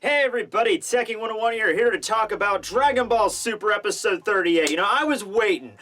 Hey everybody, Tekking101 here to talk about Dragon Ball Super Episode 38. You know, I was waiting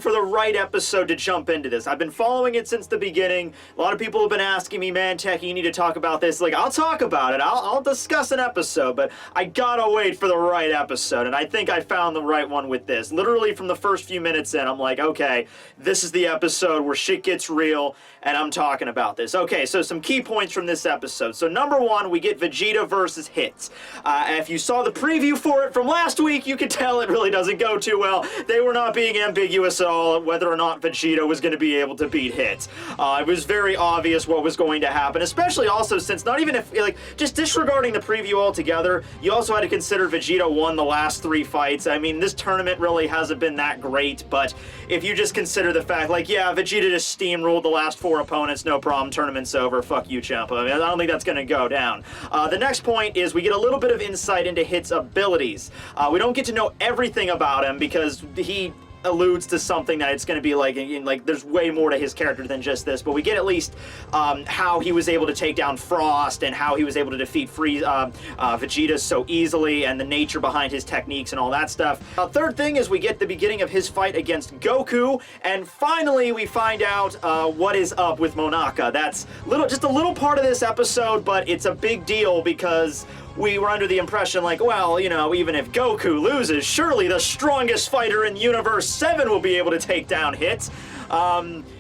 for the right episode to jump into this. I've been following it since the beginning. A lot of people have been asking me, man, Tekking, you need to talk about this. Like, I'll talk about it. I'll discuss an episode, but I gotta wait for the right episode, and I think I found the right one with this. Literally from the first few minutes in, I'm like, okay, this is the episode where shit gets real, and I'm talking about this. Okay, so some key points from this episode. So number one, we get Vegeta versus Hits. If you saw the preview for it from last week, you could tell it really doesn't go too well. They were not being ambiguous at all whether or not Vegeta was going to be able to beat Hits. It was very obvious what was going to happen, especially also since not even if, like, just disregarding the preview altogether, you also had to consider Vegeta won the last 3 fights. I mean, this tournament really hasn't been that great, but if you just consider the fact, like, yeah, Vegeta just steamrolled the last 4 opponents, no problem, tournament's over, fuck you, Champa. I mean, I don't think that's going to go down. The next point is we get a little bit of insight into Hit's abilities. We don't get to know everything about him because he alludes to something that it's going to be like there's way more to his character than just this, but we get at least how he was able to take down Frost and how he was able to defeat Vegeta so easily and the nature behind his techniques and all that stuff. Third thing is we get the beginning of his fight against Goku, and finally we find out what is up with Menaka. That's just a little part of this episode, but it's a big deal because we were under the impression, like, well, you know, even if Goku loses, surely the strongest fighter in Universe 7 will be able to take down Hits.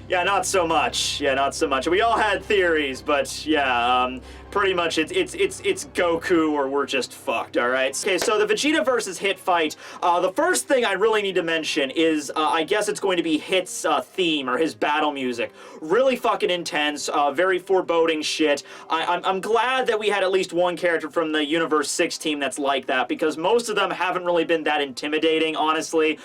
Yeah, not so much. Yeah, not so much. We all had theories, but yeah, pretty much it's Goku or we're just fucked, all right? Okay, so the Vegeta versus Hit fight, the first thing I really need to mention is, I guess it's going to be Hit's theme or his battle music. Really fucking intense, very foreboding shit. I'm glad that we had at least one character from the Universe 6 team that's like that, because most of them haven't really been that intimidating, honestly.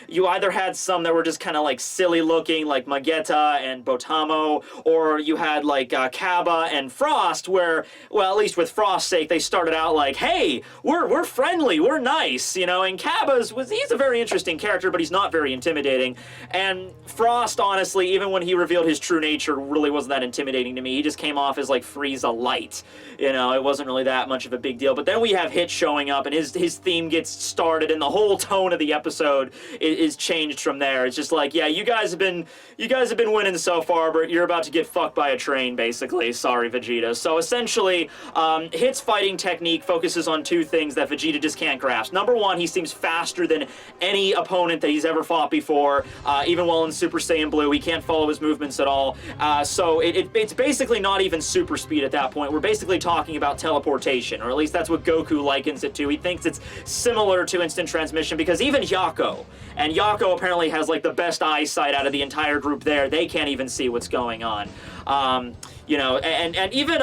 You either had some that were just kind of like silly looking, like Vegeta and Botamo, or you had like Kaba and Frost, where, well, at least with Frost's sake, they started out like, hey, we're friendly, we're nice, you know, and he's a very interesting character, but he's not very intimidating. And Frost, honestly, even when he revealed his true nature, really wasn't that intimidating to me. He just came off as like Frieza light, you know, it wasn't really that much of a big deal. But then we have Hit showing up, and his theme gets started, and the whole tone of the episode is changed from there. It's just like, yeah, you guys have been winning so far, but you're about to get fucked by a train, basically. Sorry, Vegeta. So essentially, Hit's fighting technique focuses on 2 things that Vegeta just can't grasp. Number one, he seems faster than any opponent that he's ever fought before. Even while in Super Saiyan Blue, he can't follow his movements at all. So it's basically not even super speed at that point. We're basically talking about teleportation, or at least that's what Goku likens it to. He thinks it's similar to instant transmission, because even Yako, and Yako apparently has like the best eyesight out of the entire group there, they can't even see what's going on. You know, and even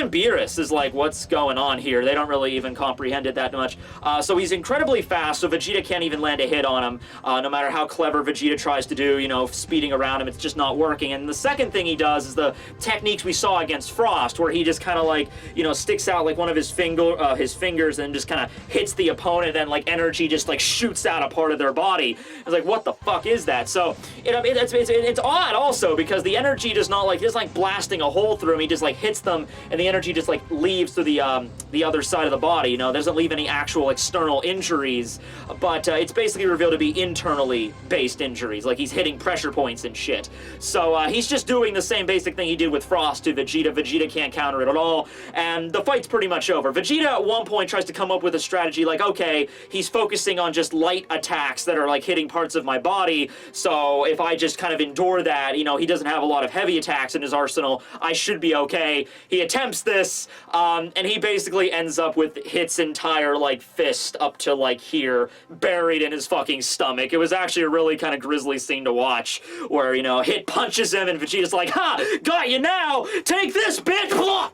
Beerus is like, what's going on here? They don't really even comprehend it that much. So he's incredibly fast, so Vegeta can't even land a hit on him. No matter how clever Vegeta tries to do, you know, speeding around him, it's just not working. And the second thing he does is the techniques we saw against Frost, where he just kind of like, you know, sticks out like one of his fingers and just kind of hits the opponent, and like energy just like shoots out a part of their body. It's like, what the fuck is that? So it's odd also, because the energy does not like, it's like blasting a hole through him. He just like hits them, and the energy just like leaves through the other side of the body. You know, doesn't leave any actual external injuries, but it's basically revealed to be internally based injuries. Like he's hitting pressure points and shit. So he's just doing the same basic thing he did with Frost to Vegeta. Vegeta can't counter it at all, and the fight's pretty much over. Vegeta at one point tries to come up with a strategy like, okay, he's focusing on just light attacks that are like hitting parts of my body, so if I just kind of endure that, you know, he doesn't have a lot of heavy attacks in his arsenal, I should be okay. He attempts this, and he basically ends up with Hit's entire, like, fist up to, like, here, buried in his fucking stomach. It was actually a really kind of grisly scene to watch, where, you know, Hit punches him, and Vegeta's like, ha! Got you now! Take this, bitch!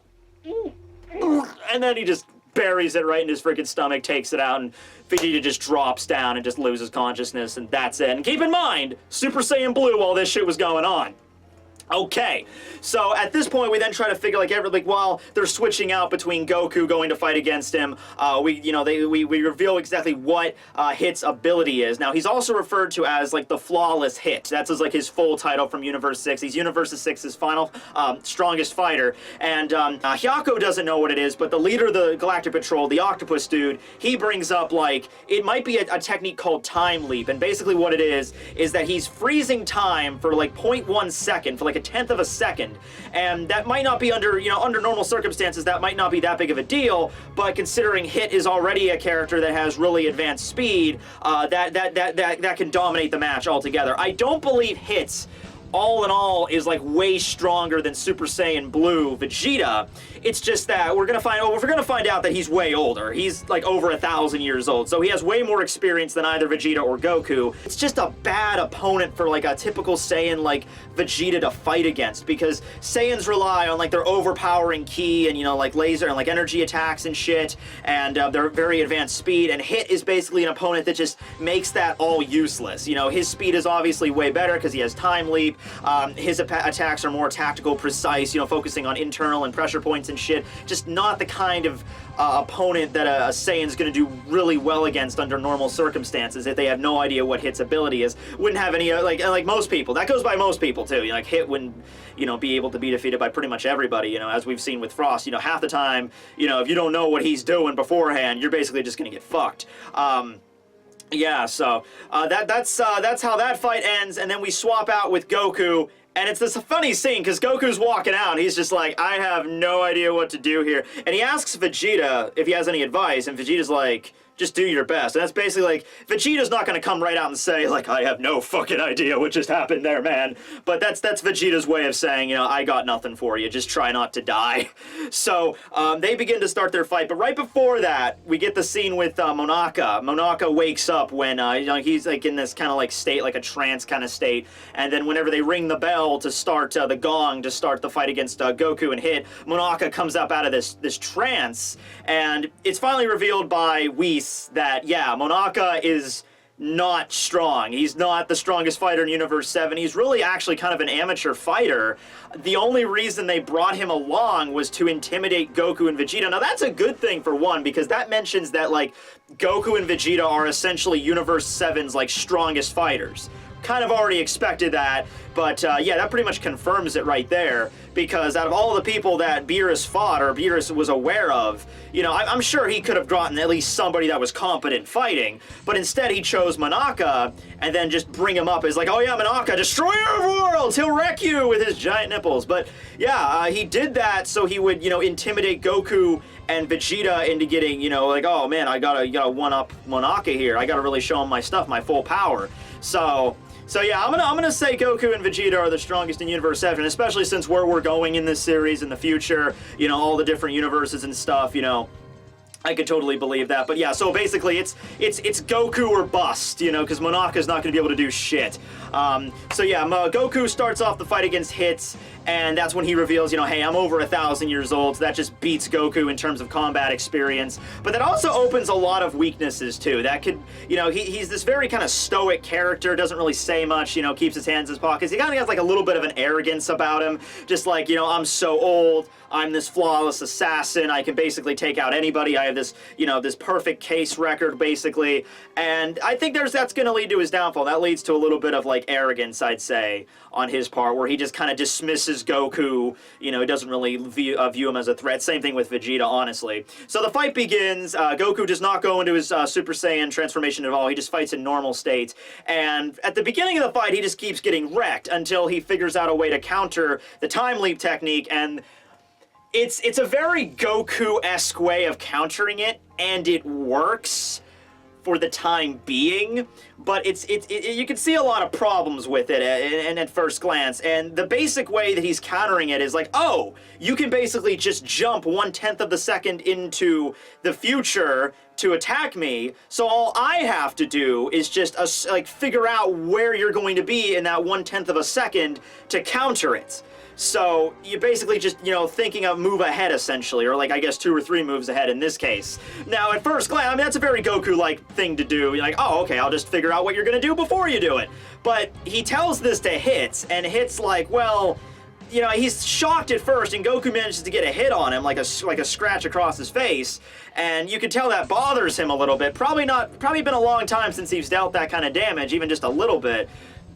And then he just buries it right in his freaking stomach, takes it out, and Vegeta just drops down and just loses consciousness, and that's it. And keep in mind, Super Saiyan Blue while this shit was going on. Okay, so at this point we then try to figure like while they're switching out between Goku going to fight against him, we reveal exactly what Hit's ability is. Now he's also referred to as like the flawless Hit. That's his full title from Universe 6. He's Universe 6's final strongest fighter, and Hyako doesn't know what it is, but the leader of the Galactic Patrol, the Octopus dude, he brings up like it might be a technique called Time Leap, and basically what it is that he's freezing time for like 0.1 second, for like a tenth of a second, and that might not be under normal circumstances, that might not be that big of a deal, but considering Hit is already a character that has really advanced speed, that can dominate the match altogether. I don't believe Hit's all in all is like way stronger than Super Saiyan Blue Vegeta. It's just that we're gonna find out that he's way older. He's like over 1,000 years old, so he has way more experience than either Vegeta or Goku. It's just a bad opponent for like a typical Saiyan like Vegeta to fight against, because Saiyans rely on like their overpowering ki and like laser and like energy attacks and shit, and their very advanced speed, and Hit is basically an opponent that just makes that all useless. His speed is obviously way better because he has Time Leap. His attacks are more tactical, precise, focusing on internal and pressure points and shit. Just not the kind of opponent that a Saiyan's gonna do really well against under normal circumstances if they have no idea what Hit's ability is. Wouldn't have any, like most people. That goes by most people too. Like Hit wouldn't, be able to be defeated by pretty much everybody, as we've seen with Frost. Half the time, if you don't know what he's doing beforehand, you're basically just gonna get fucked. Yeah, so that's how that fight ends, and then we swap out with Goku, and it's this funny scene because Goku's walking out, and he's just like, I have no idea what to do here, and he asks Vegeta if he has any advice, and Vegeta's like, just do your best. And that's basically like, Vegeta's not gonna come right out and say like, I have no fucking idea what just happened there, man. But that's Vegeta's way of saying, I got nothing for you, just try not to die. So they begin to start their fight, but right before that, we get the scene with Menaka. Menaka wakes up when he's like in this kind of like state, like a trance kind of state, and then whenever they ring the bell to start the gong to start the fight against Goku and Hit, Menaka comes up out of this trance, and it's finally revealed by Whis that, yeah, Menaka is not strong. He's not the strongest fighter in Universe 7. He's really actually kind of an amateur fighter. The only reason they brought him along was to intimidate Goku and Vegeta. Now, that's a good thing for one, because that mentions that, like, Goku and Vegeta are essentially Universe 7's, like, strongest fighters. Kind of already expected that, but yeah, that pretty much confirms it right there, because out of all the people that Beerus fought, or Beerus was aware of, I'm sure he could have gotten at least somebody that was competent fighting, but instead he chose Menaka, and then just bring him up as like, oh yeah, Menaka, destroyer of worlds, he'll wreck you with his giant nipples. But yeah, he did that so he would, intimidate Goku and Vegeta into getting, like, oh man, you gotta one-up Menaka here, I gotta really show him my stuff, my full power. So yeah, I'm gonna say Goku and Vegeta are the strongest in Universe 7, especially since where we're going in this series in the future, all the different universes and stuff, I could totally believe that. But yeah, so basically it's Goku or bust, because Menaka's not gonna be able to do shit. So yeah, Goku starts off the fight against Hit, and that's when he reveals, hey, I'm over 1,000 years old, so that just beats Goku in terms of combat experience. But that also opens a lot of weaknesses too. That could, he's this very kind of stoic character, doesn't really say much, keeps his hands in his pockets. He kind of has like a little bit of an arrogance about him, just like, I'm so old, I'm this flawless assassin, I can basically take out anybody, I have this, this perfect case record, basically. And I think that's gonna lead to his downfall. That leads to a little bit of like arrogance, I'd say, on his part, where he just kind of dismisses Goku, he doesn't really view him as a threat. Same thing with Vegeta, honestly. So the fight begins. Goku does not go into his Super Saiyan transformation at all. He just fights in normal state. And at the beginning of the fight, he just keeps getting wrecked until he figures out a way to counter the Time Leap technique, and it's a very Goku-esque way of countering it, and it works for the time being, but you can see a lot of problems with it and at first glance. And the basic way that he's countering it is like, oh, you can basically just jump 1/10 of the second into the future to attack me, so all I have to do is just figure out where you're going to be in that 1/10 of a second to counter it. So you basically just, thinking of move ahead, essentially, or like, I guess 2 or 3 moves ahead in this case. Now, at first glance, I mean, that's a very Goku-like thing to do. You're like, oh, okay, I'll just figure out what you're gonna do before you do it. But he tells this to Hit, and Hit's like, well, you know, he's shocked at first, and Goku manages to get a hit on him, like a scratch across his face, and you can tell that bothers him a little bit. Probably been a long time since he's dealt that kind of damage, even just a little bit.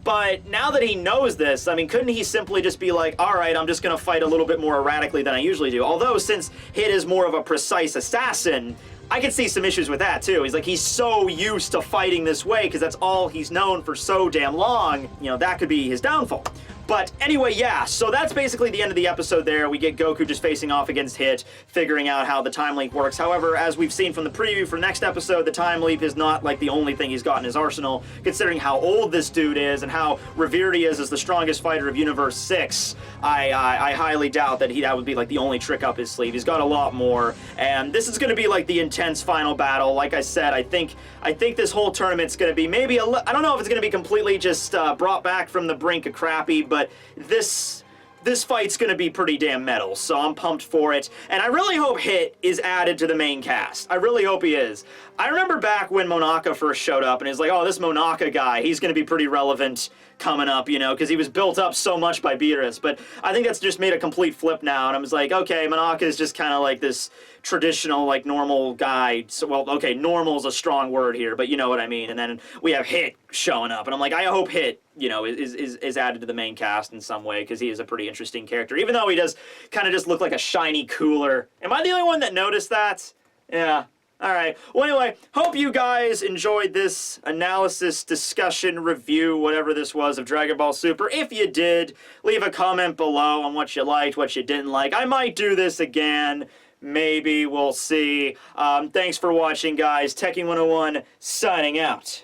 But now that he knows this, I mean, couldn't he simply just be like, all right, I'm just going to fight a little bit more erratically than I usually do? Although, since Hit is more of a precise assassin, I can see some issues with that, too. He's like, he's so used to fighting this way because that's all he's known for so damn long. You know, that could be his downfall. But anyway, yeah, so that's basically the end of the episode there. We get Goku just facing off against Hit, figuring out how the time leap works. However, as we've seen from the preview for next episode, the time leap is not like the only thing he's got in his arsenal, considering how old this dude is and how revered he is as the strongest fighter of Universe 6. I highly doubt that that would be like the only trick up his sleeve. He's got a lot more, and this is going to be like the intense final battle. Like I said, I think this whole tournament's going to be maybe I don't know if it's going to be completely just brought back from the brink of crappy, but this fight's gonna be pretty damn metal, so I'm pumped for it. And I really hope Hit is added to the main cast. I really hope he is. I remember back when Menaka first showed up, and it was like, oh, this Menaka guy, he's gonna be pretty relevant coming up, you know, because he was built up so much by Beerus. But I think that's just made a complete flip now, and I was like, okay, Menaka is just kind of like this traditional, like, normal guy. So, well, okay, normal is a strong word here, but you know what I mean. And then we have Hit showing up, and I'm like, I hope Hit, you know, is added to the main cast in some way, because he is a pretty interesting character, even though he does kind of just look like a shiny cooler. Am I the only one that noticed that? Yeah. All right. Well, anyway, hope you guys enjoyed this analysis, discussion, review, whatever this was, of Dragon Ball Super. If you did, leave a comment below on what you liked, what you didn't like. I might do this again. Maybe. We'll see. Thanks for watching, guys. Tekking101 signing out.